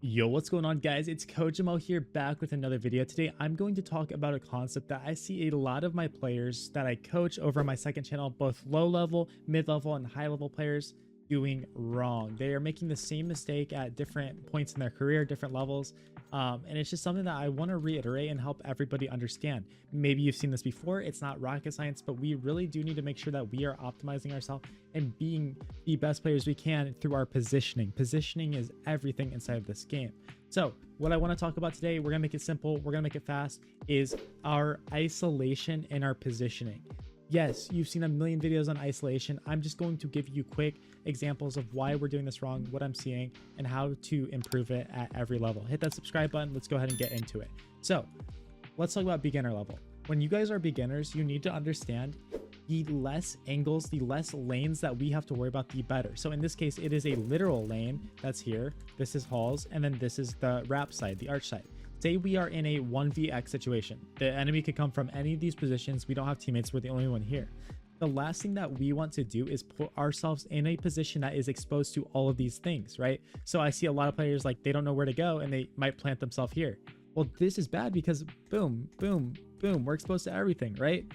Yo, what's going on, guys? It's Coach Jamal here, back with another video. Today I'm going to talk about a concept that I see a lot of my players that I coach over on my second channel, both low level, mid level, and high level players, doing wrong. They are making the same mistake at different points in their career, different levels, and it's just something that I want to reiterate and help everybody understand. Maybe you've seen this before. It's not rocket science, but we really do need to make sure that we are optimizing ourselves and being the best players we can through our positioning. Positioning is everything inside of this game. So what I want to talk about today, we're gonna make it simple, we're gonna make it fast, is our isolation and our positioning. Yes, you've seen a million videos on isolation. I'm just going to give you quick examples of why we're doing this wrong, what I'm seeing, and how to improve it at every level. Hit that subscribe button. Let's go ahead and get into it. So let's talk about beginner level. When you guys are beginners, you need to understand the less angles, the less lanes that we have to worry about, the better. So in this case, it is a literal lane that's here. This is halls, and then this is the wrap side, the arch side. Say we are in a 1vx situation. The enemy could come from any of these positions. We don't have teammates. We're the only one here. The last thing that we want to do is put ourselves in a position that is exposed to all of these things, right? So I see a lot of players, like, they don't know where to go and they might plant themselves here. Well, this is bad because boom, boom, boom, we're exposed to everything, right?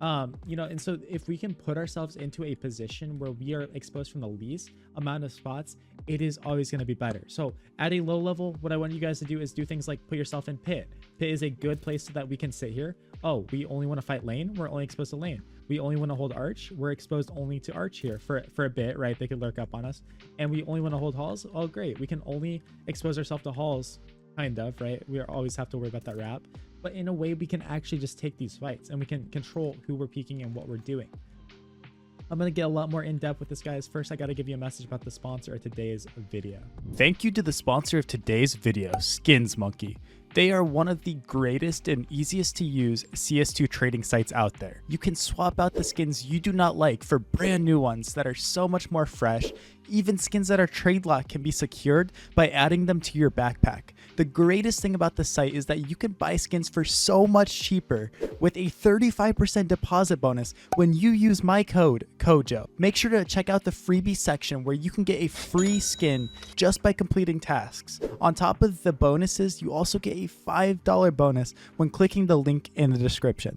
And so if we can put ourselves into a position where we are exposed from the least amount of spots, it is always going to be better. So at a low level, what I want you guys to do is do things like put yourself in pit. Pit is a good place so that we can sit here. Oh, we only want to fight lane. We're only exposed to lane. We only want to hold arch. We're exposed only to arch here for a bit, right? They could lurk up on us. And we only want to hold halls. Oh, great. We can only expose ourselves to halls, kind of, right? We always have to worry about that wrap. But in a way, we can actually just take these fights and we can control who we're peeking and what we're doing. I'm going to get a lot more in depth with this, guys. First, I got to give you a message about the sponsor of today's video. Thank you to the sponsor of today's video, Skins Monkey. They are one of the greatest and easiest to use CS2 trading sites out there. You can swap out the skins you do not like for brand new ones that are so much more fresh. Even skins that are trade locked can be secured by adding them to your backpack. The greatest thing about the site is that you can buy skins for so much cheaper with a 35% deposit bonus when you use my code, KOJO. Make sure to check out the freebie section where you can get a free skin just by completing tasks. On top of the bonuses, you also get a $5 bonus when clicking the link in the description.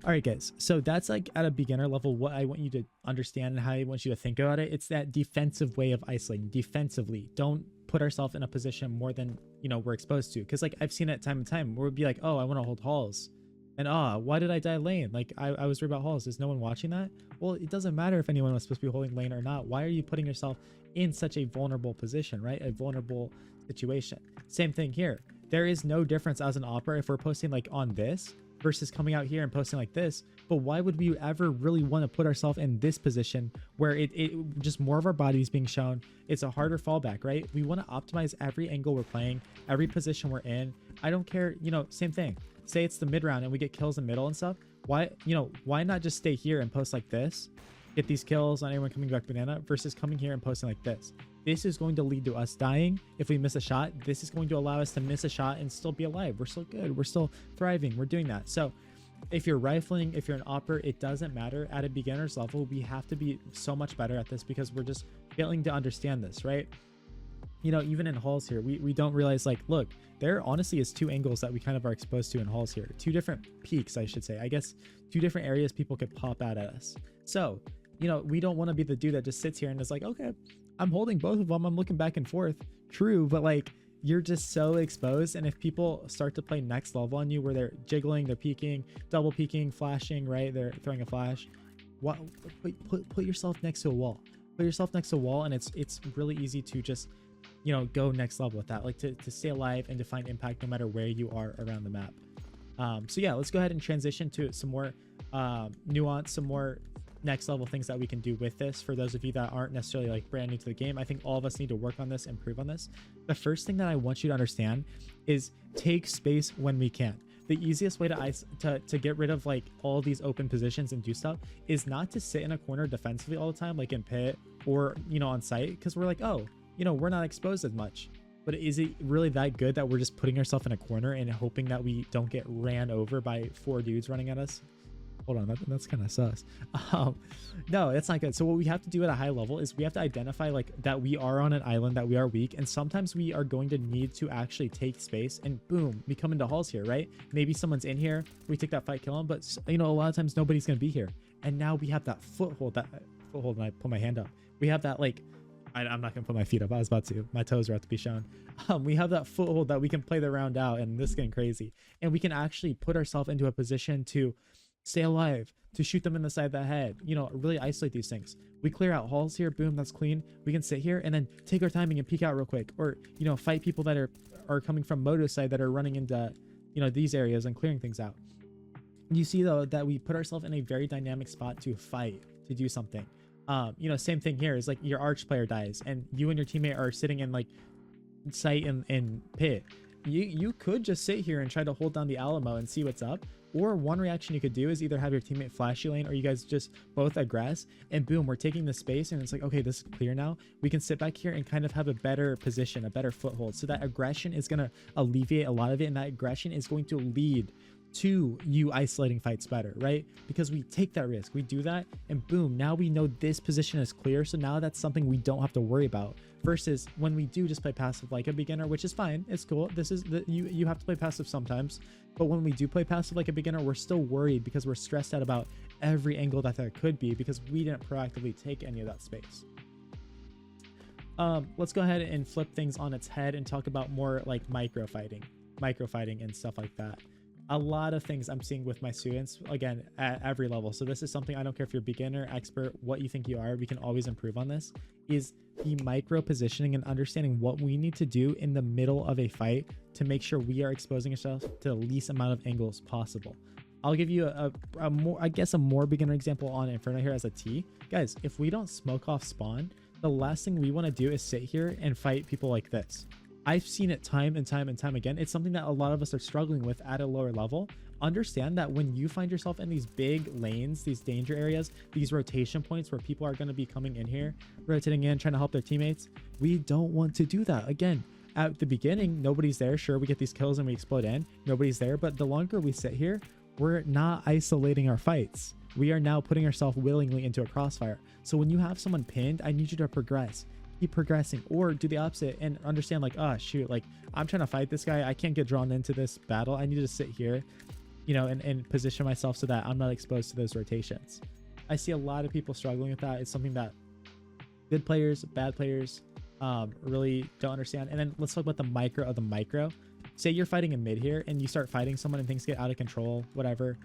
All right, guys, so that's like at a beginner level what I want you to understand and how I want you to think about it. It's that defensive way of isolating. Defensively, don't put ourselves in a position more than we're exposed to, because like I've seen it time and time where we'd be like, oh, I want to hold halls, and why did I die lane? Like I was worried about halls. Is no one watching that? Well, it doesn't matter if anyone was supposed to be holding lane or not. Why are you putting yourself in such a vulnerable position, right? A vulnerable situation. Same thing here. There is no difference as an opera if we're posting like on this versus coming out here and posting like this. But why would we ever really want to put ourselves in this position where it just more of our body is being shown? It's a harder fallback, right? We want to optimize every angle we're playing, every position we're in. I don't care, same thing. Say it's the mid round and we get kills in the middle and stuff. Why not just stay here and post like this, get these kills on anyone coming back banana, versus coming here and posting like this? This is going to lead to us dying if we miss a shot. This is going to allow us to miss a shot and still be alive. We're still good. We're still thriving. We're doing that. So if you're rifling, if you're an opper, it doesn't matter. At a beginner's level, we have to be so much better at this because we're just failing to understand this, right? Even in halls here, we don't realize, like, look, there honestly is two angles that we kind of are exposed to in halls here. Two different peaks, I should say. I guess two different areas people could pop out at us. So, we don't want to be the dude that just sits here and is like, okay, I'm holding both of them. I'm looking back and forth. True, but like you're just so exposed. And if people start to play next level on you where they're jiggling, they're peeking, double peeking, flashing, right? They're throwing a flash. What? Put yourself next to a wall. Put yourself next to a wall, and it's really easy to just go next level with that. Like to stay alive and to find impact no matter where you are around the map. So yeah, let's go ahead and transition to some more nuance, some more next level things that we can do with this. For those of you that aren't necessarily like brand new to the game, I think all of us need to work on this, improve on this. The first thing that I want you to understand is take space when we can. The easiest way to get rid of like all these open positions and do stuff is not to sit in a corner defensively all the time, like in pit or on site, because we're like, oh, we're not exposed as much. But is it really that good that we're just putting ourselves in a corner and hoping that we don't get ran over by 4 dudes running at us? Hold on, that's kind of sus. Um, no, that's not good. So what we have to do at a high level is we have to identify like that we are on an island, that we are weak, and sometimes we are going to need to actually take space and boom, we come into halls here, right? Maybe someone's in here, we take that fight, kill him, but you know, a lot of times nobody's gonna be here, and now we have that foothold, and I put my hand up. We have that like. I'm not gonna put my feet up. I was about to. My toes are about to be shown. We have that foothold that we can play the round out, and this is getting crazy. And we can actually put ourselves into a position to stay alive, to shoot them in the side of the head, you know, really isolate these things. We clear out halls here, boom, that's clean. We can sit here and then take our timing and peek out real quick, or, you know, fight people that are coming from Moto's side that are running into, you know, these areas and clearing things out. You see though that we put ourselves in a very dynamic spot to fight, to do something. You know, same thing here is like your arch player dies and you and your teammate are sitting in like sight in pit. You could just sit here and try to hold down the Alamo and see what's up. Or one reaction you could do is either have your teammate flash you lane, or you guys just both aggress, and boom, we're taking the space and it's like, okay, this is clear now. We can sit back here and kind of have a better position, a better foothold. So that aggression is going to alleviate a lot of it, and that aggression is going to lead to you isolating fights better, right? Because we take that risk, we do that, and boom, now we know this position is clear, so now that's something we don't have to worry about, versus when we do just play passive like a beginner, which is fine, it's cool. This is the you have to play passive sometimes, but when we do play passive like a beginner, we're still worried because we're stressed out about every angle that there could be because we didn't proactively take any of that space. Let's go ahead and flip things on its head and talk about more like micro fighting and stuff like that. A lot of things I'm seeing with my students, again, at every level. So this is something, I don't care if you're beginner, expert, what you think you are, we can always improve on this, is the micro positioning and understanding what we need to do in the middle of a fight to make sure we are exposing ourselves to the least amount of angles possible. I'll give you a more, I guess, a more beginner example on Inferno here as a T. Guys, if we don't smoke off spawn, the last thing we want to do is sit here and fight people like this. I've seen it time and time and time again. It's something that a lot of us are struggling with at a lower level. Understand that when you find yourself in these big lanes, these danger areas, these rotation points where people are going to be coming in here, rotating in, trying to help their teammates, we don't want to do that. Again, at the beginning, nobody's there. Sure, we get these kills and we explode in. Nobody's there. But the longer we sit here, we're not isolating our fights. We are now putting ourselves willingly into a crossfire. So when you have someone pinned, I need you to progress. Keep progressing, or do the opposite and understand like, oh shoot, like I'm trying to fight this guy, I can't get drawn into this battle, I need to sit here, you know, and position myself so that I'm not exposed to those rotations. I see a lot of people struggling with that. It's something that good players, bad players really don't understand. And then let's talk about the micro of the micro. Say you're fighting in mid here and you start fighting someone and things get out of control, whatever.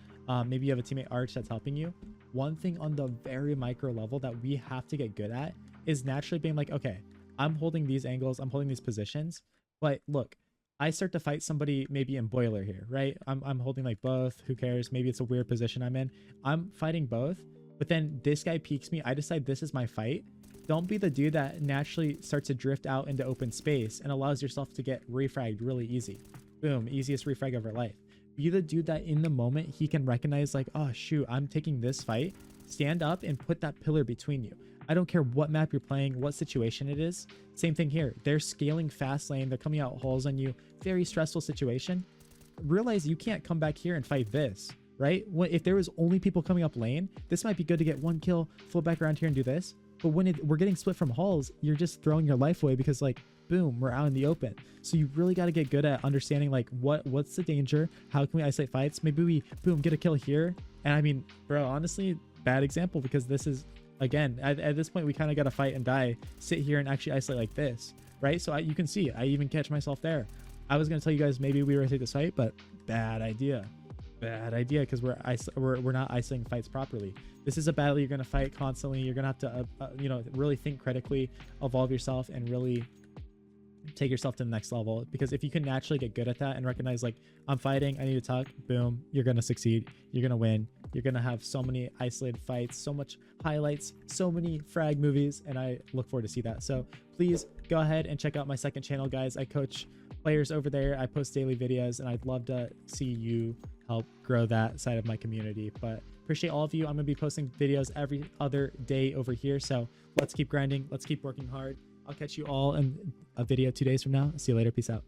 Maybe you have a teammate arch that's helping you. One thing on the very micro level that we have to get good at is naturally being like, okay, I'm holding these angles, I'm holding these positions, but look, I start to fight somebody maybe in boiler here, right? I'm holding like both, who cares? Maybe it's a weird position I'm in. I'm fighting both, but then this guy peeks me, I decide this is my fight. Don't be the dude that naturally starts to drift out into open space and allows yourself to get refragged really easy. Boom, easiest refrag of our life. Be the dude that in the moment he can recognize like, oh shoot, I'm taking this fight. Stand up and put that pillar between you. I don't care what map you're playing, what situation it is. Same thing here. They're scaling fast lane. They're coming out holes on you. Very stressful situation. Realize you can't come back here and fight this, right? If there was only people coming up lane, this might be good to get one kill, flip back around here and do this. But when we're getting split from halls, you're just throwing your life away because like, boom, we're out in the open. So you really got to get good at understanding like what's the danger? How can we isolate fights? Maybe we, boom, get a kill here. And I mean, bro, honestly, bad example because this is, again, at this point, we kind of got to fight and die, sit here and actually isolate like this, right? So you can see, I even catch myself there. I was going to tell you guys maybe we rotate this fight, but bad idea because we're not isolating fights properly. This is a battle you're going to fight constantly. You're going to have to, you know, really think critically, evolve yourself, and really take yourself to the next level. Because if you can naturally get good at that and recognize like, I'm fighting, I need to talk, boom, you're going to succeed. You're going to win. You're going to have so many isolated fights, so much highlights, so many frag movies, and I look forward to see that. So please go ahead and check out my second channel, guys. I coach players over there. I post daily videos, and I'd love to see you help grow that side of my community. But appreciate all of you. I'm going to be posting videos every other day over here. So let's keep grinding. Let's keep working hard. I'll catch you all in a video 2 days from now. See you later. Peace out.